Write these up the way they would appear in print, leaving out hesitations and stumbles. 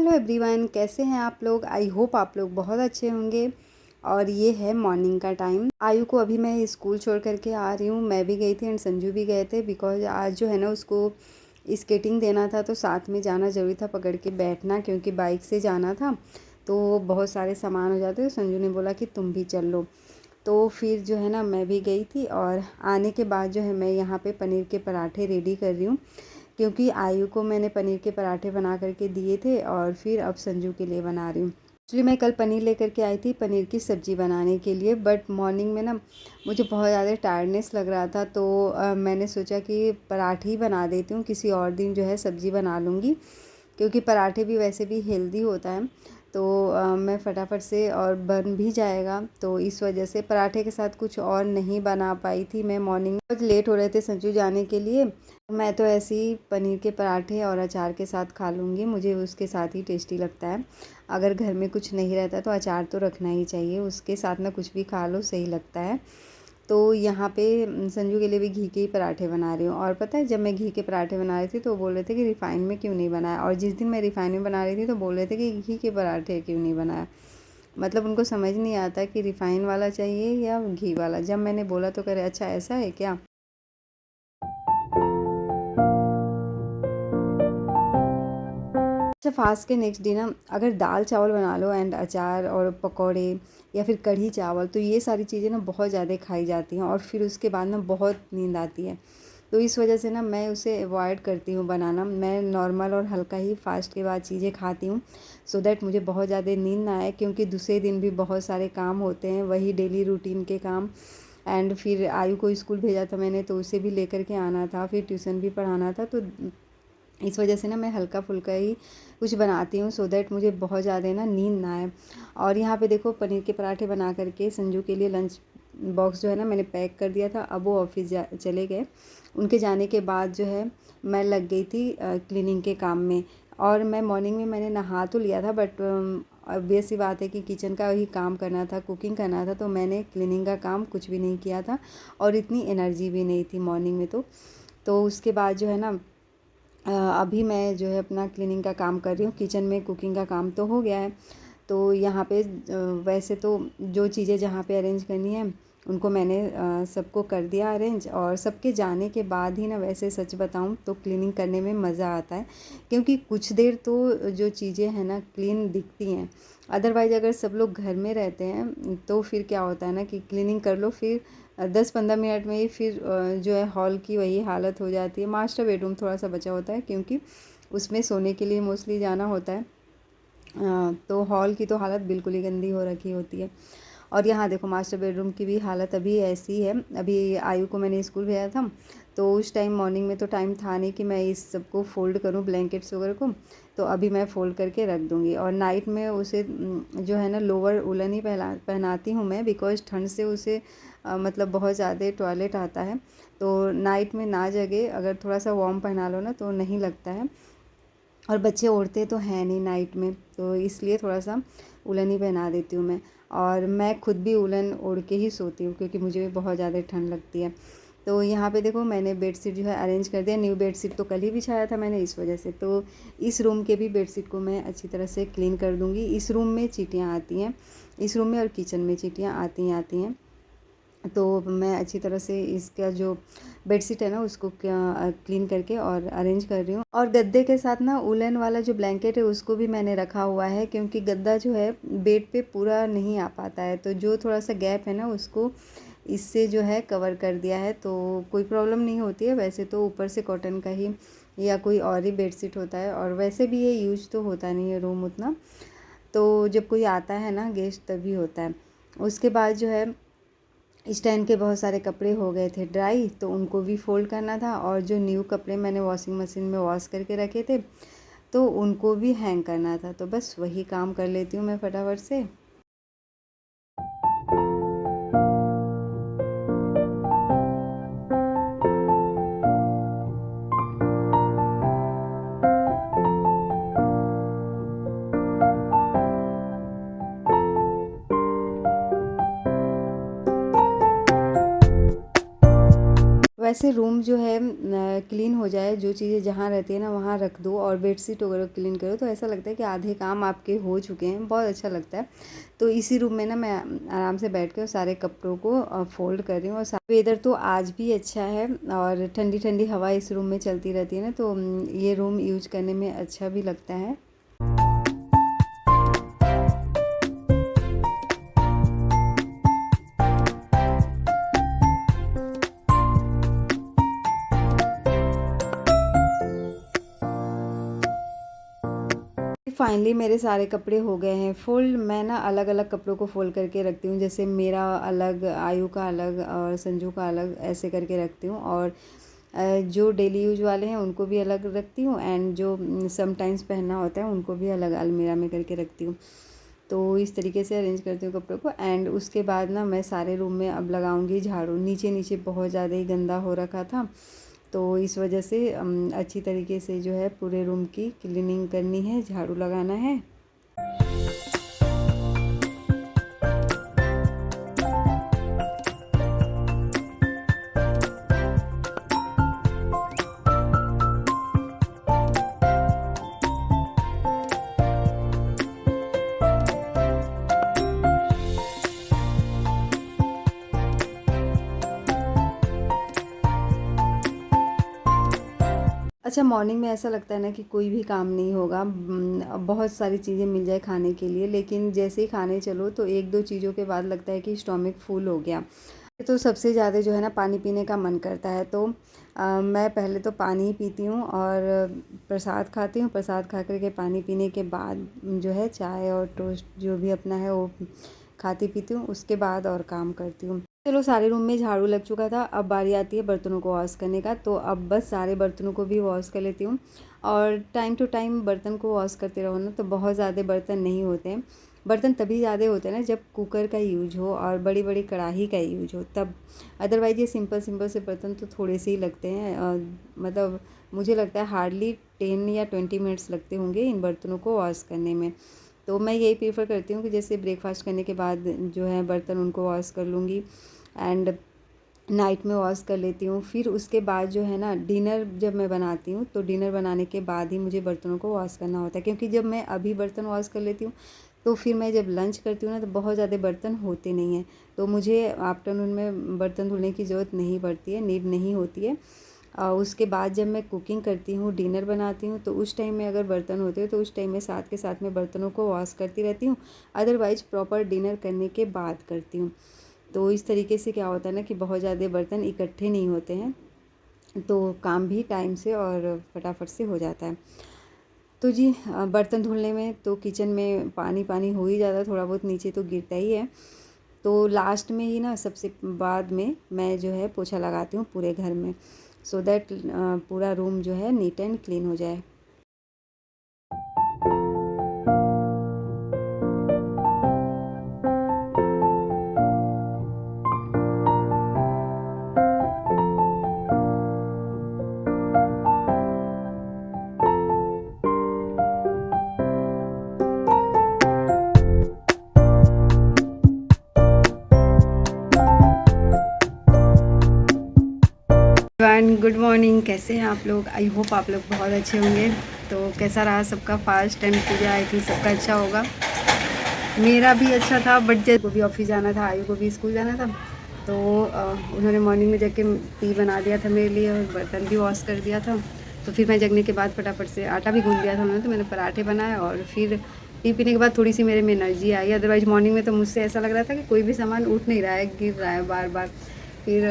Hello everyone, कैसे हैं आप लोग। आई होप आप लोग बहुत अच्छे होंगे। और ये है मॉर्निंग का टाइम। आयु को अभी मैं स्कूल छोड़ करके आ रही हूँ। मैं भी गई थी एंड संजू भी गए थे बिकॉज आज जो है ना उसको स्केटिंग देना था, तो साथ में जाना ज़रूरी था, पकड़ के बैठना, क्योंकि बाइक से जाना था तो बहुत सारे सामान हो जाते। तो संजू ने बोला कि तुम भी चल लो, तो फिर जो है ना मैं भी गई थी। और आने के बाद जो है मैं यहाँ पे पनीर के पराठे रेडी कर रही हूँ, क्योंकि आयु को मैंने पनीर के पराठे बना करके दिए थे और फिर अब संजू के लिए बना रही हूँ। एक्चुअली मैं कल पनीर लेकर के आई थी पनीर की सब्ज़ी बनाने के लिए, बट मॉर्निंग में ना मुझे बहुत ज़्यादा टायर्डनेस लग रहा था, तो मैंने सोचा कि पराठे ही बना देती हूँ, किसी और दिन जो है सब्ज़ी बना लूँगी, क्योंकि पराठे भी वैसे भी हेल्दी होता है। तो मैं फटाफट से और बन भी जाएगा, तो इस वजह से पराठे के साथ कुछ और नहीं बना पाई थी मैं। मॉर्निंग में बहुत लेट हो रहे थे संजू जाने के लिए। मैं तो ऐसे ही पनीर के पराठे और अचार के साथ खा लूँगी, मुझे उसके साथ ही टेस्टी लगता है। अगर घर में कुछ नहीं रहता तो अचार तो रखना ही चाहिए, उसके साथ ना कुछ भी खा लो सही लगता है। तो यहाँ पे संजू के लिए भी घी के ही पराठे बना रही हूँ। और पता है, जब मैं घी के पराठे बना रही थी तो बोल रहे थे कि रिफ़ाइन में क्यों नहीं बनाया, और जिस दिन मैं रिफ़ाइन में बना रही थी तो बोल रहे थे कि घी के पराठे क्यों नहीं बनाया। मतलब उनको समझ नहीं आता कि रिफ़ाइन वाला चाहिए या घी वाला। जब मैंने बोला तो कह रहे अच्छा ऐसा है क्या। अच्छा, फास्ट के नेक्स्ट डे ना अगर दाल चावल बना लो एंड अचार और पकौड़े या फिर कढ़ी चावल, तो ये सारी चीज़ें ना बहुत ज़्यादा खाई जाती हैं और फिर उसके बाद ना बहुत नींद आती है। तो इस वजह से ना मैं उसे अवॉइड करती हूँ बनाना। मैं नॉर्मल और हल्का ही फास्ट के बाद चीज़ें खाती हूँ, सो दैट मुझे बहुत ज़्यादा नींद ना आए, क्योंकि दूसरे दिन भी बहुत सारे काम होते हैं, वही डेली रूटीन के काम। एंड फिर आयु को स्कूल भेजा था मैंने, तो उसे भी लेकर के आना था, फिर ट्यूशन भी पढ़ाना था। तो इस वजह से ना मैं हल्का फुल्का ही कुछ बनाती हूँ, सो दैट मुझे बहुत ज़्यादा ना नींद ना आए। और यहाँ पे देखो पनीर के पराठे बना करके संजू के लिए लंच बॉक्स जो है ना मैंने पैक कर दिया था। अब वो ऑफिस चले गए। उनके जाने के बाद जो है मैं लग गई थी क्लीनिंग के काम में। और मैं मॉर्निंग में मैंने नहा तो लिया था, बट ऑब्वियस सी बात है कि किचन का ही काम करना था, कुकिंग करना था, तो मैंने क्लीनिंग का काम कुछ भी नहीं किया था और इतनी एनर्जी भी नहीं थी मॉर्निंग में। तो उसके बाद जो है ना अभी मैं जो है अपना क्लीनिंग का काम कर रही हूँ। किचन में कुकिंग का काम तो हो गया है। तो यहाँ पे वैसे तो जो चीज़ें जहाँ पे अरेंज करनी है उनको मैंने सबको कर दिया अरेंज। और सबके जाने के बाद ही ना, वैसे सच बताऊँ तो क्लीनिंग करने में मज़ा आता है, क्योंकि कुछ देर तो जो चीज़ें हैं ना क्लीन दिखती हैं। अदरवाइज़ अगर सब लोग घर में रहते हैं तो फिर क्या होता है ना कि क्लीनिंग कर लो, फिर 10-15 मिनट में ही फिर जो है हॉल की वही हालत हो जाती है। मास्टर बेडरूम थोड़ा सा बचा होता है, क्योंकि उसमें सोने के लिए मोस्टली जाना होता है। तो हॉल की तो हालत बिल्कुल ही गंदी हो रखी होती है। और यहाँ देखो मास्टर बेडरूम की भी हालत अभी ऐसी है। अभी आयु को मैंने स्कूल भेजा था, तो उस टाइम मॉर्निंग में तो टाइम था नहीं कि मैं इस सबको फ़ोल्ड करूँ, ब्लैंकेट्स वगैरह को। तो अभी मैं फ़ोल्ड करके रख दूँगी। और नाइट में उसे जो है ना लोअर उलन ही पहनाती हूँ मैं, बिकॉज़ ठंड से उसे मतलब बहुत ज़्यादा टॉयलेट आता है। तो नाइट में ना जगे, अगर थोड़ा सा वार्म पहना लो ना तो नहीं लगता है। और बच्चे ओढ़ते तो हैं नहीं नाइट में, तो इसलिए थोड़ा सा उलन ही पहना देती हूँ मैं। और मैं खुद भी उलन ओढ़ के ही सोती हूँ, क्योंकि मुझे भी बहुत ज़्यादा ठंड लगती है। तो यहाँ पे देखो मैंने बेडशीट जो है अरेंज कर दिया। न्यू बेडशीट तो कल ही बिछाया था मैंने, इस वजह से। तो इस रूम के भी बेडशीट को मैं अच्छी तरह से क्लीन कर दूँगी। इस रूम में चींटियाँ आती हैं, इस रूम में और किचन में चींटियाँ आती हैं। तो मैं अच्छी तरह से इसका जो बेडशीट है ना उसको क्लीन करके और अरेंज कर रही हूँ। और गद्दे के साथ ना उलन वाला जो ब्लैंकेट है उसको भी मैंने रखा हुआ है, क्योंकि गद्दा जो है बेड पे पूरा नहीं आ पाता है, तो जो थोड़ा सा गैप है ना उसको इससे जो है कवर कर दिया है, तो कोई प्रॉब्लम नहीं होती है। वैसे तो ऊपर से कॉटन का ही या कोई और ही बेडशीट होता है, और वैसे भी ये यूज तो होता नहीं है रूम उतना, तो जब कोई आता है ना गेस्ट तभी होता है। उसके बाद जो है स्टैंड के बहुत सारे कपड़े हो गए थे ड्राई, तो उनको भी फ़ोल्ड करना था। और जो न्यू कपड़े मैंने वॉशिंग मशीन में वॉश करके रखे थे, तो उनको भी हैंग करना था। तो बस वही काम कर लेती हूँ मैं फटाफट से। वैसे रूम जो है क्लीन हो जाए, जो चीज़ें जहाँ रहती है ना वहाँ रख दो और बेडशीट वगैरह क्लीन करो, तो ऐसा लगता है कि आधे काम आपके हो चुके हैं, बहुत अच्छा लगता है। तो इसी रूम में ना मैं आराम से बैठ के सारे कपड़ों को फोल्ड कर रही हूँ। और वेदर तो आज भी अच्छा है और ठंडी ठंडी हवा इस रूम में चलती रहती है ना, तो ये रूम यूज करने में अच्छा भी लगता है। फाइनली मेरे सारे कपड़े हो गए हैं फोल्ड। मैं ना अलग अलग कपड़ों को फोल्ड करके रखती हूँ, जैसे मेरा अलग, आयु का अलग और संजू का अलग, ऐसे करके रखती हूँ। और जो डेली यूज वाले हैं उनको भी अलग रखती हूँ, एंड जो समटाइम्स पहनना होता है उनको भी अलग अलमीरा में करके रखती हूँ। तो इस तरीके से अरेंज करती हूँ कपड़ों को। एंड उसके बाद ना मैं सारे रूम में अब लगाऊंगी झाड़ू। नीचे नीचे बहुत ज़्यादा ही गंदा हो रखा था, तो इस वजह से अच्छी तरीके से जो है पूरे रूम की क्लीनिंग करनी है, झाड़ू लगाना है। अच्छा, मॉर्निंग में ऐसा लगता है ना कि कोई भी काम नहीं होगा, बहुत सारी चीज़ें मिल जाए खाने के लिए, लेकिन जैसे ही खाने चलो तो एक दो चीज़ों के बाद लगता है कि स्टोमक फुल हो गया। तो सबसे ज़्यादा जो है ना पानी पीने का मन करता है, तो मैं पहले तो पानी ही पीती हूँ और प्रसाद खाती हूँ। प्रसाद खा कर के पानी पीने के बाद जो है चाय और टोस्ट जो भी अपना है वो खाती पीती हूँ, उसके बाद और काम करती हूँ। चलो, सारे रूम में झाड़ू लग चुका था, अब बारी आती है बर्तनों को वॉश करने का। तो अब बस सारे बर्तनों को भी वॉश कर लेती हूँ। और टाइम टू टाइम बर्तन को वॉश करते रहो ना, तो बहुत ज़्यादा बर्तन नहीं होते हैं। बर्तन तभी ज़्यादा होते हैं ना जब कुकर का यूज हो और बड़ी बड़ी कढ़ाई का यूज हो तब। अदरवाइज ये सिंपल सिंपल से बर्तन तो थोड़े से ही लगते हैं। मतलब मुझे लगता है हार्डली 10 या 20 मिनट्स लगते होंगे इन बर्तनों को वॉश करने में। तो मैं यही प्रेफर करती हूँ कि जैसे ब्रेकफास्ट करने के बाद जो है बर्तन उनको वॉश कर लूँगी, एंड नाइट में वॉश कर लेती हूँ। फिर उसके बाद जो है ना डिनर जब मैं बनाती हूँ, तो डिनर बनाने के बाद ही मुझे बर्तनों को वॉश करना होता है, क्योंकि जब मैं अभी बर्तन वॉश कर लेती हूँ तो फिर मैं जब लंच करती हूँ ना तो बहुत ज़्यादा बर्तन होते नहीं हैं, तो मुझे आफ्टरनून में बर्तन धुलने की ज़रूरत नहीं पड़ती है, नीड नहीं होती है। उसके बाद जब मैं कुकिंग करती हूँ, डिनर बनाती हूँ, तो उस टाइम में अगर बर्तन होते हैं तो उस टाइम में साथ के साथ में बर्तनों को वॉश करती रहती हूँ। अदरवाइज़ प्रॉपर डिनर करने के बाद करती हूँ। तो इस तरीके से क्या होता है ना कि बहुत ज़्यादा बर्तन इकट्ठे नहीं होते हैं, तो काम भी टाइम से और फटाफट से हो जाता है। तो जी, बर्तन धुलने में तो किचन में पानी पानी हो ही जाता है, थोड़ा बहुत नीचे तो गिरता ही है। तो लास्ट में ही ना सबसे बाद में मैं जो है पोछा लगाती हूँ पूरे घर में, सो दैट पूरा रूम जो है नीट एंड क्लीन हो जाए। गुड मॉर्निंग, कैसे हैं आप लोग? आई होप आप लोग बहुत अच्छे होंगे। तो कैसा रहा सबका fast and puja? I think सबका अच्छा होगा। मेरा भी अच्छा था, बट जब को भी ऑफिस जाना था, आयु को भी स्कूल जाना था, तो उन्होंने मॉर्निंग में जग के टी बना दिया था मेरे लिए और बर्तन भी वॉश कर दिया था। तो फिर मैं जगने के बाद फटाफट से आटा भी गूँध दिया था उन्होंने, तो मैंने पराठे बनाए और फिर टी पीने के बाद थोड़ी सी मेरे में एनर्जी आई। अदरवाइज़ मॉर्निंग में तो मुझसे ऐसा लग रहा था कि कोई भी सामान उठ नहीं रहा है, गिर रहा है बार बार। फिर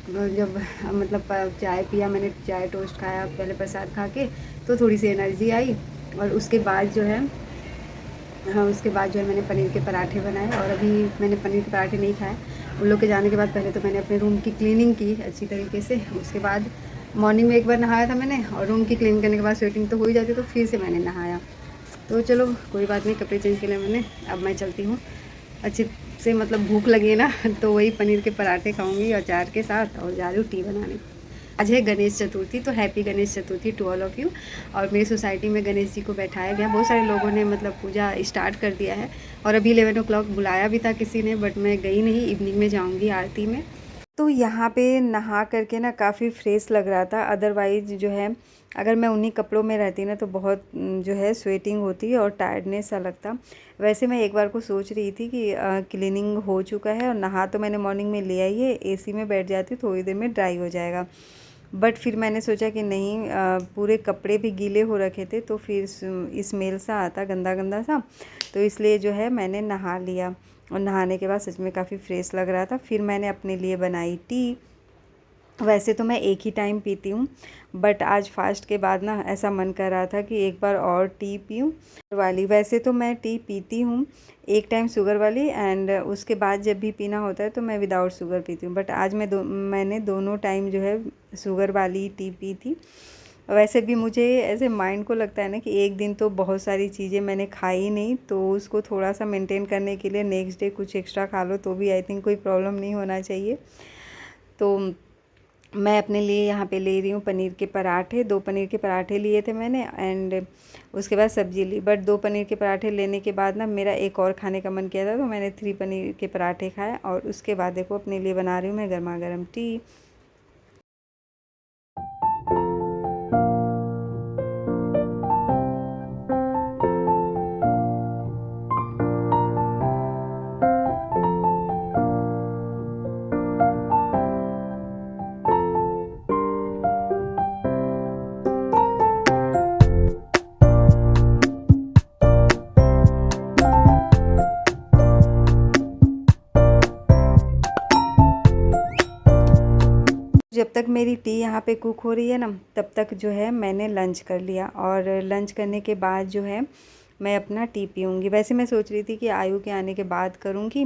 जब मतलब चाय पिया मैंने, चाय टोस्ट खाया पहले प्रसाद खा के, तो थोड़ी सी एनर्जी आई। और उसके बाद जो है उसके बाद जो है मैंने पनीर के पराठे बनाए, और अभी मैंने पनीर के पराठे नहीं खाए। उन लोग के जाने के बाद पहले तो मैंने अपने रूम की क्लीनिंग की अच्छी तरीके से। उसके बाद मॉर्निंग में एक बार नहाया था मैंने, और रूम की क्लीन करने के बाद स्वेटिंग तो हो ही जाती, तो फिर से मैंने नहाया। तो चलो कोई बात नहीं, कपड़े चेंज के लिए मैंने, अब मैं चलती हूँ। अच्छे से मतलब भूख लगी ना तो वही पनीर के पराठे खाऊंगी अचार के साथ, और जा रही हूँ टी बनाने। आज है गणेश चतुर्थी, तो happy Ganesh Chaturthi to all of you. और मेरी सोसाइटी में गणेश जी को बैठाया गया, बहुत सारे लोगों ने मतलब पूजा स्टार्ट कर दिया है। और अभी 11 o'clock बुलाया भी था किसी ने, बट मैं गई नहीं, इवनिंग में जाऊँगी आरती में। तो यहाँ पे नहा करके ना काफ़ी फ्रेश लग रहा था। अदरवाइज़ जो है अगर मैं उन्हीं कपड़ों में रहती ना तो बहुत जो है स्वेटिंग होती और टायर्डनेस सा लगता। वैसे मैं एक बार को सोच रही थी कि क्लीनिंग हो चुका है और नहा तो मैंने मॉर्निंग में लिया ही है, एसी में बैठ जाती थोड़ी देर में ड्राई हो जाएगा। बट फिर मैंने सोचा कि नहीं, पूरे कपड़े भी गीले हो रखे थे तो फिर स्मेल सा आता गंदा गंदा सा, तो इसलिए जो है मैंने नहा लिया। और नहाने के बाद सच में काफ़ी फ्रेश लग रहा था। फिर मैंने अपने लिए बनाई टी। वैसे तो मैं एक ही टाइम पीती हूँ, बट आज फास्ट के बाद ना ऐसा मन कर रहा था कि एक बार और टी पीऊँ वाली। वैसे तो मैं टी पीती हूँ एक टाइम शुगर वाली, एंड उसके बाद जब भी पीना होता है तो मैं विदाउट शुगर पीती हूँ। बट आज मैंने दोनों टाइम जो है शुगर वाली टी पी थी। वैसे भी मुझे ऐसे माइंड को लगता है ना कि एक दिन तो बहुत सारी चीज़ें मैंने खाई नहीं, तो उसको थोड़ा सा मेंटेन करने के लिए नेक्स्ट डे कुछ एक्स्ट्रा खा लो तो भी आई थिंक कोई प्रॉब्लम नहीं होना चाहिए। तो मैं अपने लिए यहाँ पे ले रही हूँ पनीर के पराठे। 2 पनीर के पराठे लिए थे मैंने, एंड उसके बाद सब्ज़ी ली। बट 2 पनीर के पराठे लेने के बाद ना मेरा एक और खाने का मन किया था, तो मैंने 3 पनीर के पराठे खाए। और उसके बाद देखो अपने लिए बना रही हूँ मैं गर्मा गर्म टी। जब तक मेरी टी यहाँ पे कुक हो रही है ना, तब तक जो है मैंने लंच कर लिया। और लंच करने के बाद जो है मैं अपना टी पीऊँगी। वैसे मैं सोच रही थी कि आयु के आने के बाद करूँगी,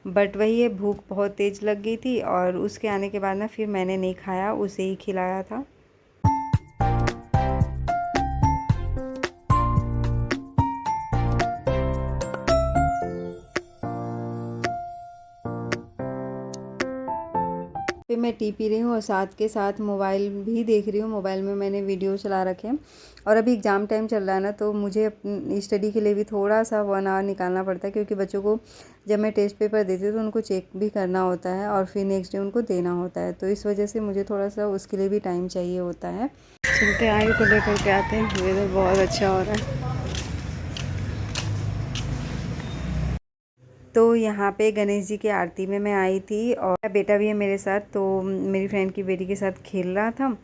बट वही है, भूख बहुत तेज़ लग गई थी और उसके आने के बाद ना फिर मैंने नहीं खाया, उसे ही खिलाया था। फिर मैं टी पी रही हूँ और साथ के साथ मोबाइल भी देख रही हूँ। मोबाइल में मैंने वीडियो चला रखे हैं और अभी एग्ज़ाम टाइम चल रहा है ना, तो मुझे स्टडी के लिए भी थोड़ा सा 1 आवर निकालना पड़ता है, क्योंकि बच्चों को जब मैं टेस्ट पेपर देती हूँ तो उनको चेक भी करना होता है और फिर नेक्स्ट डे उनको देना होता है। तो इस वजह से मुझे थोड़ा सा उसके लिए भी टाइम चाहिए होता है। चलते आयु को लेकर के आते हैं, वेदर बहुत अच्छा हो रहा है। तो यहाँ पे गणेश जी की आरती में मैं आई थी और मेरा बेटा भी है मेरे साथ, तो मेरी फ्रेंड की बेटी के साथ खेल रहा था।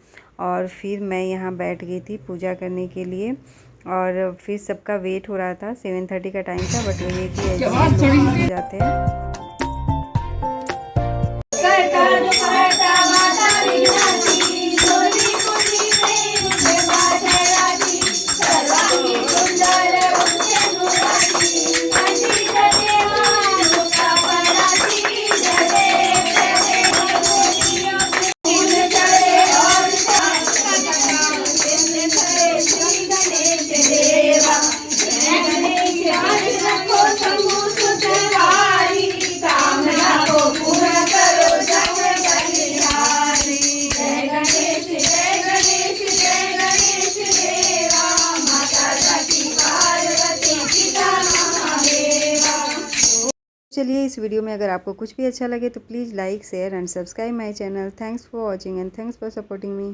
और फिर मैं यहाँ बैठ गई थी पूजा करने के लिए, और फिर सबका वेट हो रहा था। 7:30 का टाइम था, बट वो ये कि लोग जाते हैं। चलिए, इस वीडियो में अगर आपको कुछ भी अच्छा लगे तो please like, share and subscribe my channel. Thanks for watching and thanks for supporting me.